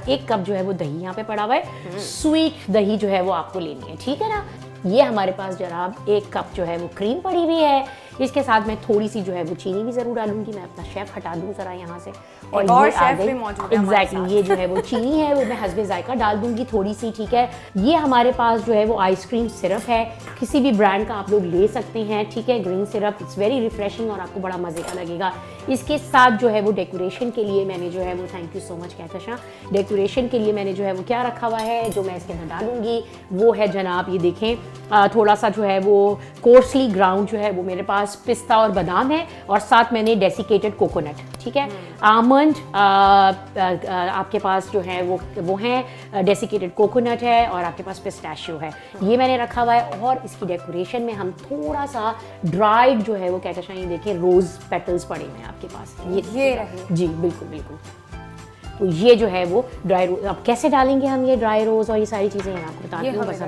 1 cup जो है वो दही यहाँ पे पड़ा हुआ है, स्वीट दही जो है वो आपको लेनी है, ठीक है ना। ये हमारे पास जनाब 1 कप जो है वो क्रीम पड़ी हुई है। इसके साथ मैं थोड़ी सी जो है वो चीनी भी जरूर डालूंगी। मैं अपना शेफ हटा दूं जरा यहाँ से, और शेफ भी मौजूद है। एग्जैक्टली, ये जो है वो चीनी है वो मैं हस्बे जायका डाल दूंगी थोड़ी सी, ठीक है। ये हमारे पास जो है वो आइसक्रीम सिरप है, किसी भी ब्रांड का आप लोग ले सकते हैं, ठीक है। Green syrup, it's very refreshing और आपको बड़ा मजे का लगेगा। इसके साथ जो है वो डेकोरेशन के लिए मैंने जो है वो, thank you so much Kahkasha, decoration के लिए मैंने जो है वो क्या रखा हुआ है, जो मैं इसके अंदर डालूंगी वो है जनाब, ये देखें, थोड़ा सा जो है वो कोर्सली ग्राउंड जो है वो मेरे पास पिस्ता और बादाम है, और साथ मैंने डेसिकेटेड कोकोनट, ठीक है। आमंड आपके पास जो है वो है, डेसिकेटेड कोकोनट है, और आपके पास पिस्ताशियो है, ये मैंने रखा हुआ है। और इसकी डेकोरेशन में हम थोड़ा सा ड्राइड जो है वो कहकशा, ये देखें रोज पेटल्स पड़े हुए हैं आपके पास, ये रहे जी, बिल्कुल बिल्कुल। तो ये जो है वो ड्राई रोज, अब कैसे डालेंगे हम ये ड्राई रोज और ये सारी चीजें हैं आपको बताती हूँ, बस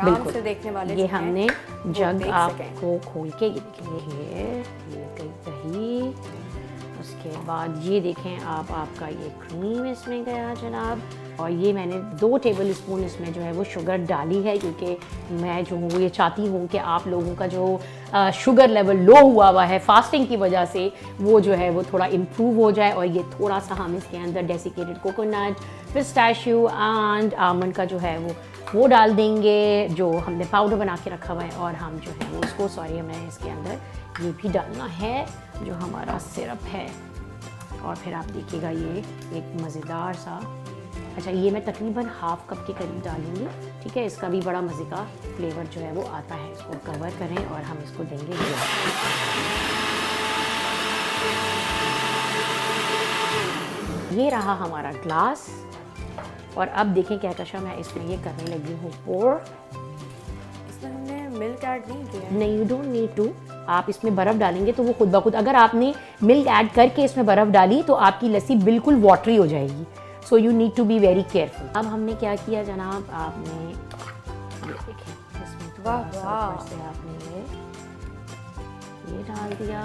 बिल्कुल देखने वाले ये हमने जग आपको खोल के, ये देखिए ये दही, उसके बाद ये देखें आप, आपका ये क्रीम इसमें गया जनाब, और ये मैंने 2 टेबल स्पून इसमें जो है वो शुगर डाली है, क्योंकि मैं जो हूँ ये चाहती हूँ कि आप लोगों का जो शुगर लेवल लो हुआ है फास्टिंग की वजह से, वो जो है वो थोड़ा इम्प्रूव हो जाए। और ये थोड़ा सा हम इसके अंदर desiccated coconut, pistachio and almond का जो है वो डाल देंगे, जो हमने पाउडर बना के रखा हुआ है। और हम जो है वो उसको, सॉरी, हमें इसके अंदर ये भी डालना है जो हमारा सिरप है। और फिर आप देखिएगा ये एक मज़ेदार सा, अच्छा ये मैं तकरीबन हाफ कप के करीब डालूंगी, ठीक है। इसका भी बड़ा मज़े का फ्लेवर जो है वो आता है। इसको कवर करें और हम इसको देंगे। ये रहा हमारा ग्लास, और अब देखें कहकशा, मैं इसमें ये करने लगी हूँ पोर। इसमें हमने मिल्क ऐड नहीं किया, नहीं, यू डोंट नीड टू। आप इसमें बर्फ़ डालेंगे तो वो खुद ब खुद, अगर आपने मिल्क ऐड करके इसमें बर्फ़ डाली तो आपकी लस्सी बिल्कुल वाटरी हो जाएगी। So you need to be very careful. अब हमने क्या किया जनाब, आपने ये देखें, इसमें थोड़ा सा ऊपर से आपने ये डाल दिया।